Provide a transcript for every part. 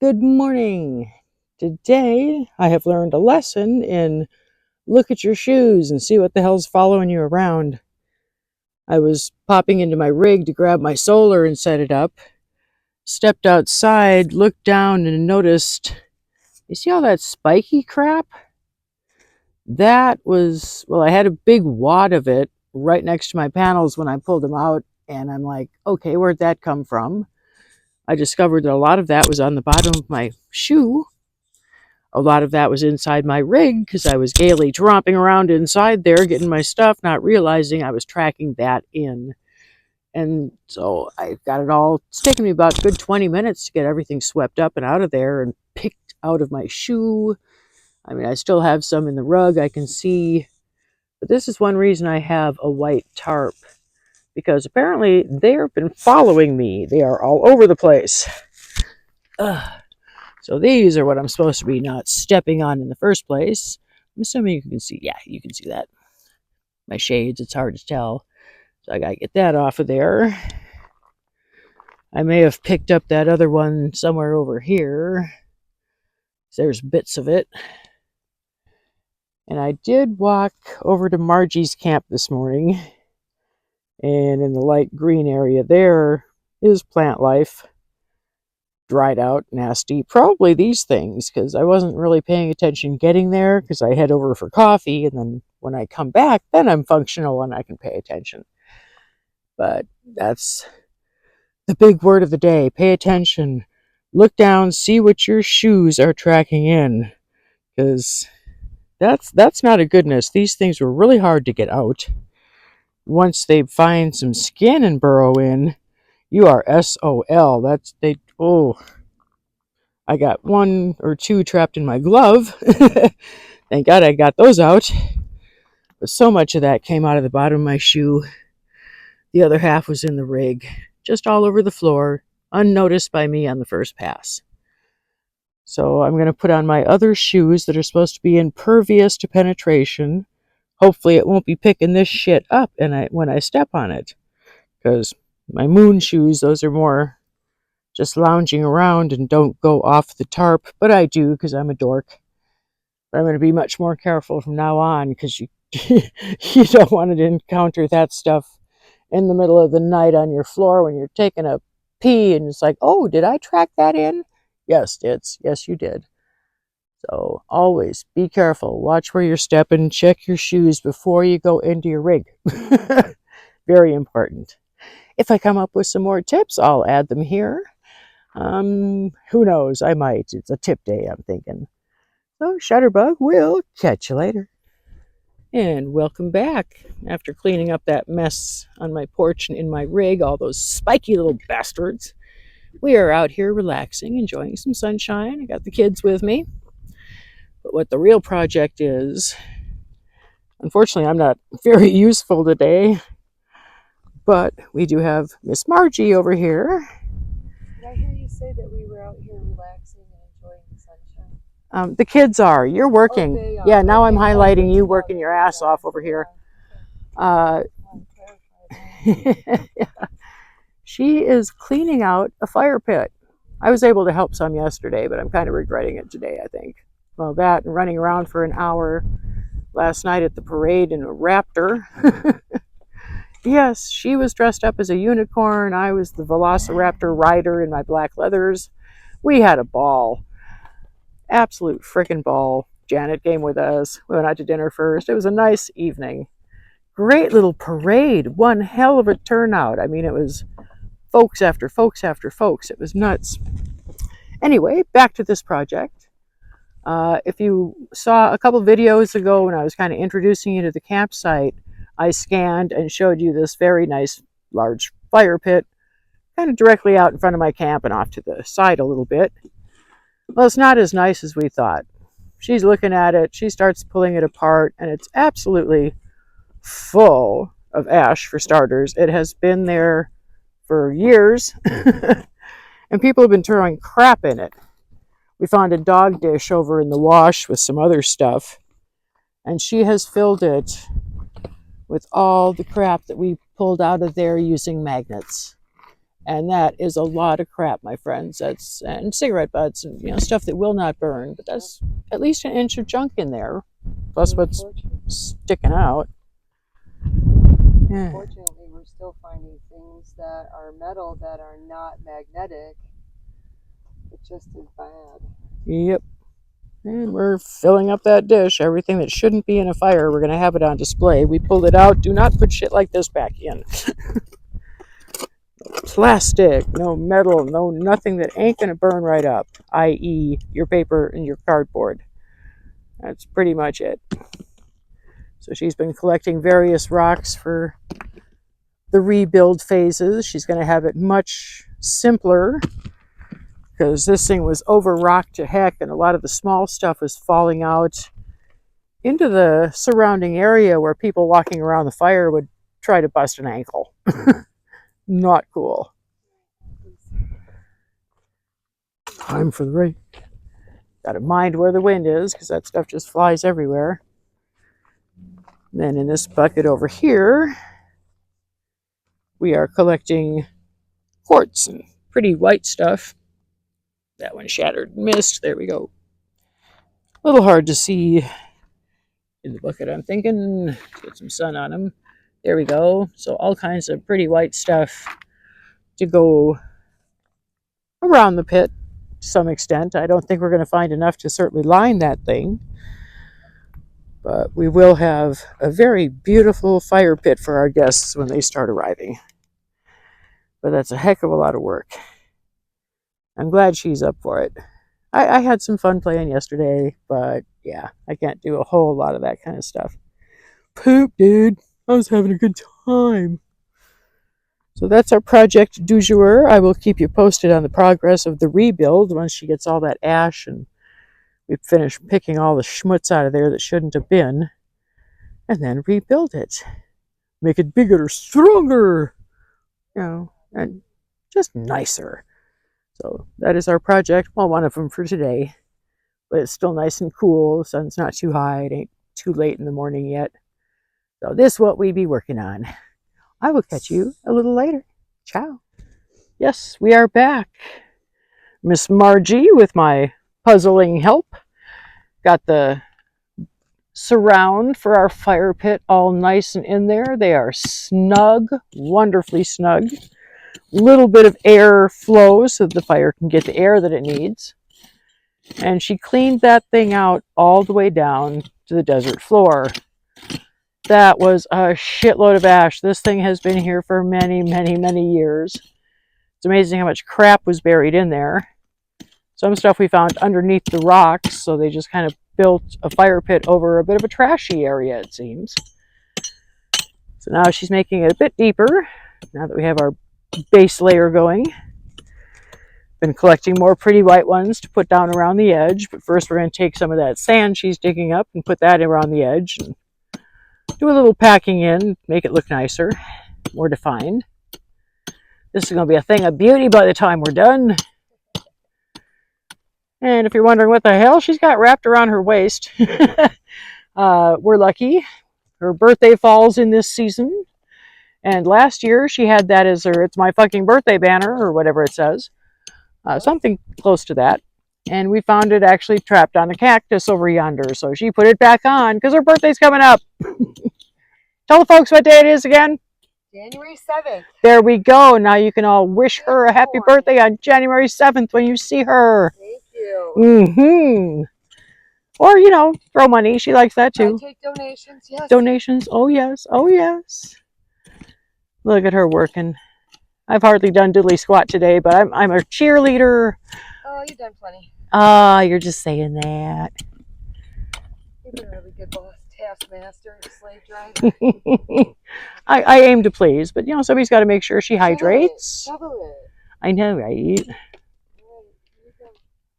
Good morning. Today I have learned a lesson in look at your shoes and see what the hell's following you around. I was popping into my rig to grab my solar and set it up. Stepped outside, looked down and noticed, you see all that spiky crap? That was, well, I had a big wad of it right next to my panels when I pulled them out, and I'm like, okay, where'd that come from? I discovered that a lot of that was on the bottom of my shoe. A lot of that was inside my rig because I was gaily tromping around inside there getting my stuff, not realizing I was tracking that in. And so I got it all. It's taken me about a good 20 minutes to get everything swept up and out of there and picked out of my shoe. I mean, I still have some in the rug I can see. But this is one reason I have a white tarp, because apparently they've been following me. They are all over the place. Ugh. So these are what I'm supposed to be not stepping on in the first place. I'm assuming you can see, yeah, you can see that. My shades, it's hard to tell. So I gotta get that off of there. I may have picked up that other one somewhere over here. There's bits of it. And I did walk over to Margie's camp this morning. And in the light green area there is plant life. Dried out, nasty. Probably these things, because I wasn't really paying attention getting there, because I head over for coffee, and then when I come back, then I'm functional and I can pay attention. But that's the big word of the day. Pay attention. Look down, see what your shoes are tracking in, because that's not a goodness. These things were really hard to get out. Once they find some skin and burrow in, you are SOL. I got one or two trapped in my glove. Thank God I got those out. But so much of that came out of the bottom of my shoe. The other half was in the rig, just all over the floor, unnoticed by me on the first pass. So I'm going to put on my other shoes that are supposed to be impervious to penetration. Hopefully it won't be picking this shit up when I step on it. Because my moon shoes, those are more just lounging around and don't go off the tarp. But I do, because I'm a dork. But I'm going to be much more careful from now on, because you don't want to encounter that stuff in the middle of the night on your floor when you're taking a pee and it's like, oh, did I track that in? Yes, yes, you did. So always be careful. Watch where you're stepping. Check your shoes before you go into your rig. Very important. If I come up with some more tips, I'll add them here. Who knows? I might. It's a tip day, I'm thinking. So, Shutterbug, we'll catch you later. And welcome back. After cleaning up that mess on my porch and in my rig, all those spiky little bastards, we are out here relaxing, enjoying some sunshine. I got the kids with me. But what the real project is, unfortunately, I'm not very useful today, but we do have Miss Margie over here. Did I hear you say that we were out here relaxing and enjoying the sunshine? The kids are. You're working. Oh, they are. Yeah, now I'm Okay. highlighting you Oh, working your ass off over here. Yeah. Yeah. She is cleaning out a fire pit. I was able to help some yesterday, but I'm kind of regretting it today, I think. Well, that and running around for an hour last night at the parade in a raptor. Yes, she was dressed up as a unicorn. I was the velociraptor rider in my black leathers. We had a ball. Absolute frickin' ball. Janet came with us. We went out to dinner first. It was a nice evening. Great little parade. One hell of a turnout. I mean, it was folks after folks after folks. It was nuts. Anyway, back to this project. If you saw a couple videos ago when I was kind of introducing you to the campsite, I scanned and showed you this very nice large fire pit kind of directly out in front of my camp and off to the side a little bit. Well, it's not as nice as we thought. She's looking at it, she starts pulling it apart, and it's absolutely full of ash, for starters. It has been there for years, and people have been throwing crap in it. We found a dog dish over in the wash with some other stuff, and she has filled it with all the crap that we pulled out of there using magnets. And that is a lot of crap, my friends. That's and cigarette butts and stuff that will not burn. But that's at least an inch of junk in there, plus what's sticking out. Yeah. Unfortunately, we're still finding things that are metal that are not magnetic. It's just as bad. Yep. And we're filling up that dish. Everything that shouldn't be in a fire, we're going to have it on display. We pulled it out. Do not put shit like this back in. Plastic, no metal, no nothing that ain't going to burn right up, i.e. your paper and your cardboard. That's pretty much it. So she's been collecting various rocks for the rebuild phases. She's going to have it much simpler because this thing was over rocked to heck, and a lot of the small stuff was falling out into the surrounding area where people walking around the fire would try to bust an ankle. Not cool. Time for the rake. Got to mind where the wind is because that stuff just flies everywhere. Then in this bucket over here, we are collecting quartz and pretty white stuff. That one shattered and missed. There we go. A little hard to see in the bucket, I'm thinking. Get some sun on them. There we go. So all kinds of pretty white stuff to go around the pit to some extent. I don't think we're going to find enough to certainly line that thing. But we will have a very beautiful fire pit for our guests when they start arriving. But that's a heck of a lot of work. I'm glad she's up for it. I had some fun playing yesterday, but yeah, I can't do a whole lot of that kind of stuff. Poop, dude. I was having a good time. So that's our project du jour. I will keep you posted on the progress of the rebuild once she gets all that ash and we finish picking all the schmutz out of there that shouldn't have been, and then rebuild it. Make it bigger, stronger, and just nicer. So that is our project. Well, one of them for today. But it's still nice and cool. The sun's not too high. It ain't too late in the morning yet. So this is what we be working on. I will catch you a little later. Ciao. Yes, we are back. Miss Margie with my puzzling help. Got the surround for our fire pit all nice and in there. They are snug, wonderfully snug. Little bit of air flow so that the fire can get the air that it needs. And she cleaned that thing out all the way down to the desert floor. That was a shitload of ash. This thing has been here for many, many, many years. It's amazing how much crap was buried in there. Some stuff we found underneath the rocks, so they just kind of built a fire pit over a bit of a trashy area, it seems. So now she's making it a bit deeper, now that we have our base layer going. Been collecting more pretty white ones to put down around the edge, but first we're going to take some of that sand she's digging up and put that around the edge and do a little packing in, make it look nicer, more defined. This is going to be a thing of beauty by the time we're done. And if you're wondering what the hell she's got wrapped around her waist, we're lucky. Her birthday falls in this season. And last year she had that as her "It's my fucking birthday" banner, or whatever it says. Something close to that. And we found it actually trapped on a cactus over yonder. So she put it back on because her birthday's coming up. Tell the folks what day it is again. January 7th. There we go. Now you can all wish her a happy birthday on January 7th when you see her. Thank you. Mm-hmm. Or, throw money. She likes that too. I take donations, yes. Donations. Oh, yes. Oh, yes. Look at her working. I've hardly done diddly squat today, but I'm a cheerleader. Oh, you've done plenty. Ah, you're just saying that. You've been a really good boss, taskmaster, slave driver. I aim to please, but somebody's got to make sure she hydrates. Shovel it. I know, right?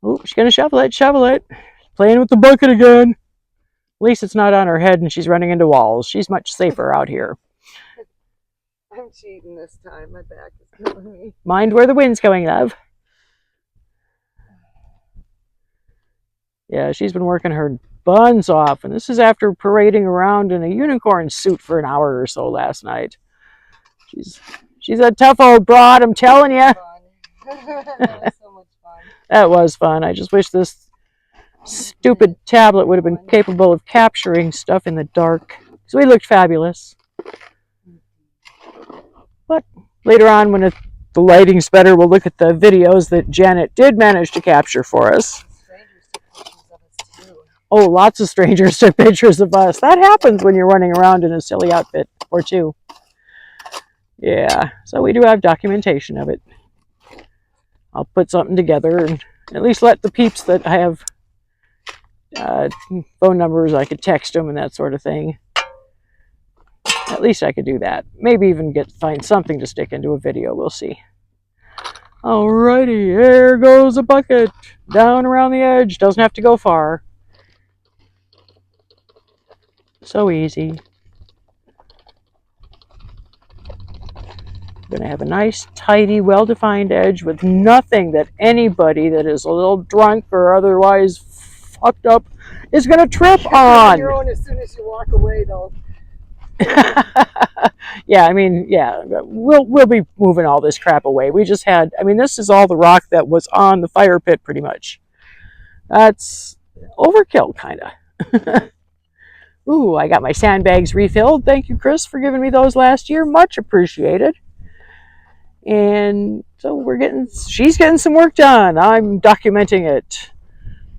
Oh, she's gonna shovel it. Playing with the bucket again. At least it's not on her head and she's running into walls. She's much safer out here. I'm cheating this time. My back is killing me. Mind where the wind's going, love. Yeah, she's been working her buns off, and this is after parading around in a unicorn suit for an hour or so last night. She's a tough old broad, I'm telling you. That was so much fun. That was fun. I just wish this stupid tablet would have been capable of capturing stuff in the dark. So we looked fabulous. But later on, when the lighting's better, we'll look at the videos that Janet did manage to capture for us. Strangers took pictures of us too. Oh, lots of strangers took pictures of us. That happens when you're running around in a silly outfit or two. Yeah, so we do have documentation of it. I'll put something together and at least let the peeps that I have phone numbers, I could text them and that sort of thing. At least I could do that. Maybe even find something to stick into a video. We'll see. Alrighty, there goes a bucket. Down around the edge. Doesn't have to go far. So easy. Going to have a nice, tidy, well-defined edge with nothing that anybody that is a little drunk or otherwise fucked up is going to trip on. Your own as soon as you walk away, though. Yeah, I mean, yeah, we'll be moving all this crap away. We just had, I mean, this is all the rock that was on the fire pit, pretty much. That's overkill, kind of. Ooh, I got my sandbags refilled. Thank you, Chris, for giving me those last year. Much appreciated. And so she's getting some work done. I'm documenting it.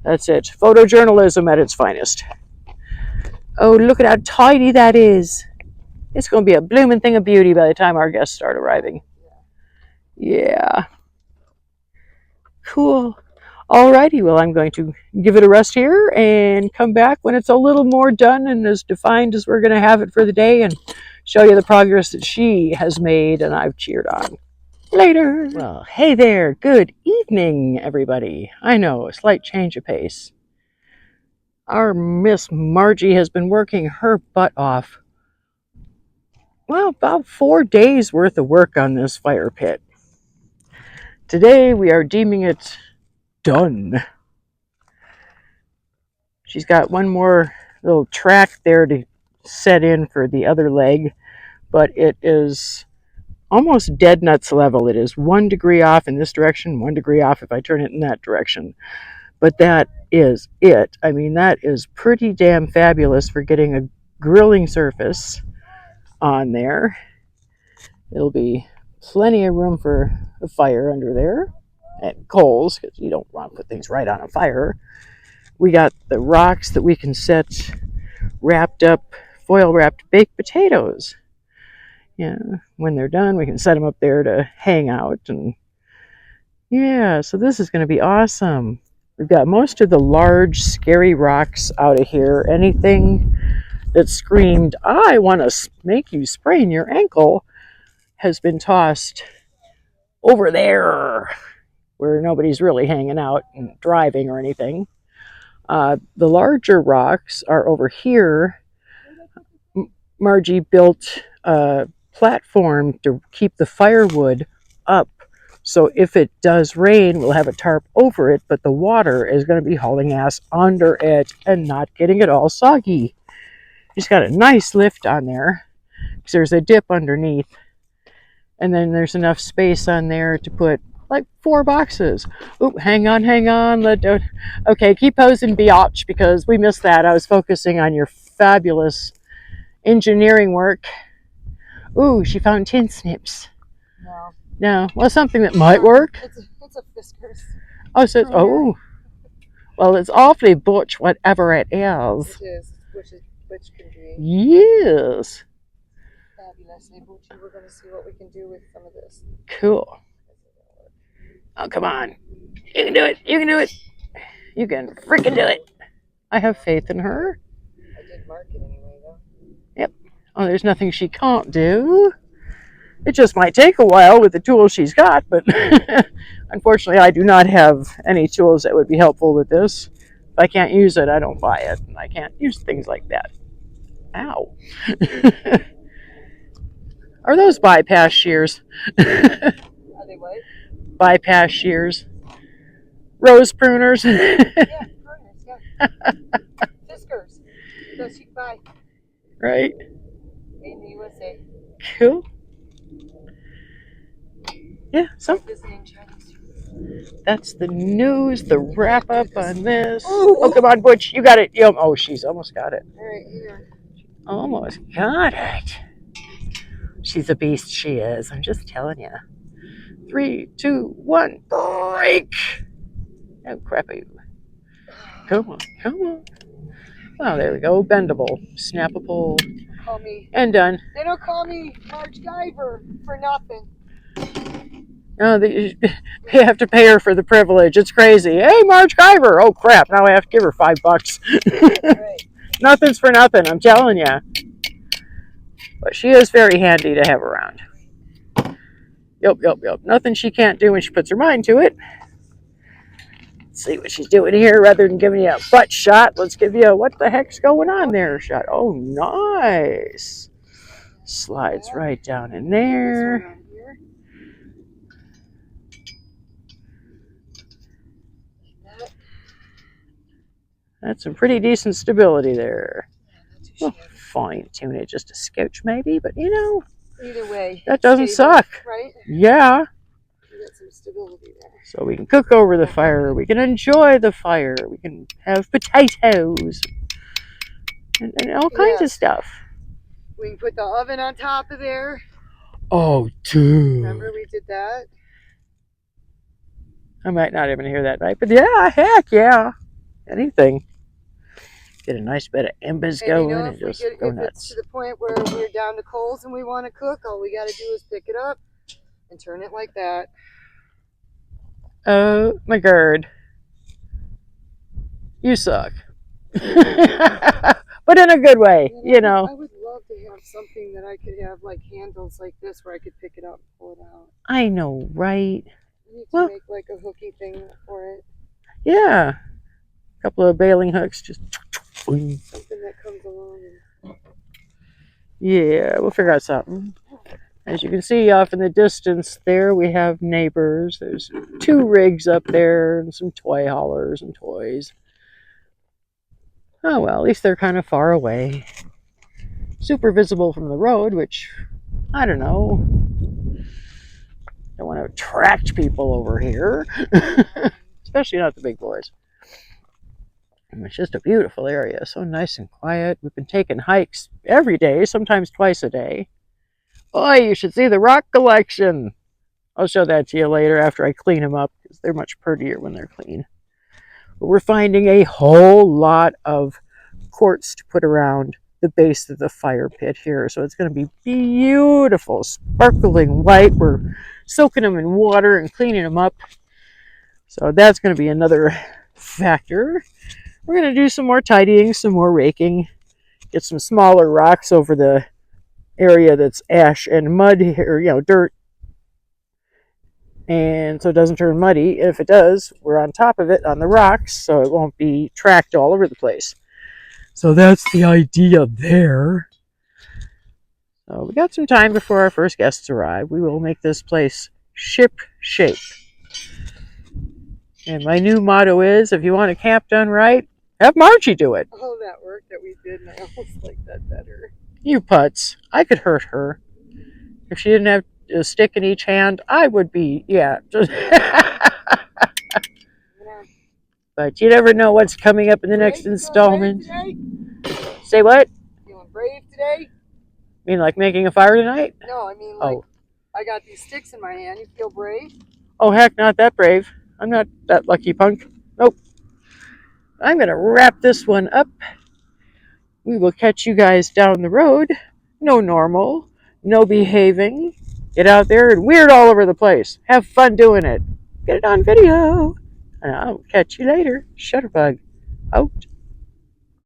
That's it. Photojournalism at its finest. Oh, look at how tidy that is. It's going to be a blooming thing of beauty by the time our guests start arriving. Yeah. Cool. Alrighty, well, I'm going to give it a rest here and come back when it's a little more done and as defined as we're going to have it for the day and show you the progress that she has made and I've cheered on. Later. Well, hey there. Good evening, everybody. I know, a slight change of pace. Our Miss Margie has been working her butt off. Well, about 4 days worth of work on this fire pit. Today we are deeming it done. She's got one more little track there to set in for the other leg, but it is almost dead nuts level. It is 1 degree off in this direction, 1 degree off if I turn it in that direction. But that is it. I mean, that is pretty damn fabulous for getting a grilling surface on there. It'll be plenty of room for a fire under there and coals, because you don't want to put things right on a fire. We got the rocks that we can set wrapped up, foil wrapped baked potatoes. Yeah, when they're done, we can set them up there to hang out. And yeah, so this is going to be awesome. We've got most of the large, scary rocks out of here. Anything that screamed, I want to make you sprain your ankle, has been tossed over there where nobody's really hanging out and driving or anything. The larger rocks are over here. Margie built a platform to keep the firewood up. So if it does rain, we'll have a tarp over it, but the water is going to be hauling ass under it and not getting it all soggy. She's got a nice lift on there because there's a dip underneath. And then there's enough space on there to put like 4 boxes. Oop, hang on. Okay, keep posing, biatch, because we missed that. I was focusing on your fabulous engineering work. Ooh, she found tin snips. No, well, something that might work. It's a Fiskars. Oh, so well, it's awfully butch, whatever it is. It is, which can be. Yes. Fabulously butchy. We're going to see what we can do with some of this. Cool. Oh, come on. You can do it. You can do it. You can freaking do it. I have faith in her. I did mark it anyway, though. Yep. Oh, there's nothing she can't do. It just might take a while with the tools she's got, but unfortunately I do not have any tools that would be helpful with this. If I can't use it, I don't buy it, and I can't use things like that. Ow. Are those bypass shears? Are they what? Bypass shears. Rose pruners. Yeah, pruners, yeah. Fiskars. Those you can buy. Right. In the USA. Cool. Yeah, some visiting Chinese. that's the news, the wrap up on this. Oh. Oh, come on, Butch, you got it. Oh, she's almost got it. All right, here. Almost got it. She's a beast, she is. I'm just telling you. 3, 2, 1, break! Oh, crappy. Come on, come on. Oh, there we go. Bendable, snappable, Call me. and done. They don't call me Marge Guyver for nothing. Oh, they have to pay her for the privilege. It's crazy. Hey, Marge Guyver. Oh, crap. Now I have to give her $5. Right. Nothing's for nothing, I'm telling you. But she is very handy to have around. Yep. Nothing she can't do when she puts her mind to it. Let's see what she's doing here. Rather than giving you a butt shot, let's give you a what the heck's going on there shot. Oh, nice. Slides right down in there. That's some pretty decent stability there. Well, fine tune it just a scotch maybe, but either way, that doesn't suck. Right? Yeah. You got some stability there. So we can cook over the fire. We can enjoy the fire. We can have potatoes and all kinds of stuff. We can put the oven on top of there. Oh, dude. Remember we did that? I might not even hear that right, but yeah, heck yeah. Anything. Get a nice bit of embers going and just go nuts. If it's to the point where we're down to coals and we want to cook, all we got to do is pick it up and turn it like that. Oh, my God. You suck. But in a good way, I would love to have something that I could have like handles like this where I could pick it up and pull it out. I know, right? I need to make like a hooky thing for it. Yeah. A couple of bailing hooks, just something that comes along. Yeah, we'll figure out something. As you can see off in the distance there, we have neighbors. There's 2 rigs up there and some toy haulers and toys. Oh well, at least they're kind of far away. Super visible from the road, which, I don't know. Don't want to attract people over here. Especially not the big boys. It's just a beautiful area, so nice and quiet. We've been taking hikes every day, sometimes twice a day. Boy, you should see the rock collection. I'll show that to you later after I clean them up, because they're much prettier when they're clean. But we're finding a whole lot of quartz to put around the base of the fire pit here. So it's going to be beautiful, sparkling white. We're soaking them in water and cleaning them up. So that's going to be another factor. We're going to do some more tidying, some more raking, get some smaller rocks over the area that's ash and mud here, dirt. And so it doesn't turn muddy. If it does, we're on top of it on the rocks, so it won't be tracked all over the place. So that's the idea there. So we got some time before our first guests arrive. We will make this place ship shape. And my new motto is, if you want a camp done right, have Margie do it. Oh, that work that we did, and I almost like that better. You putz. I could hurt her. If she didn't have a stick in each hand, I would be, yeah. But you never know what's coming up in the next installment. Say what? Feeling brave today? You mean like making a fire tonight? No, I mean like, I got these sticks in my hand. You feel brave? Oh, heck, not that brave. I'm not that lucky punk. Nope. I'm going to wrap this one up. We will catch you guys down the road. No normal. No behaving. Get out there and weird all over the place. Have fun doing it. Get it on video. And I'll catch you later. Shutterbug. Out.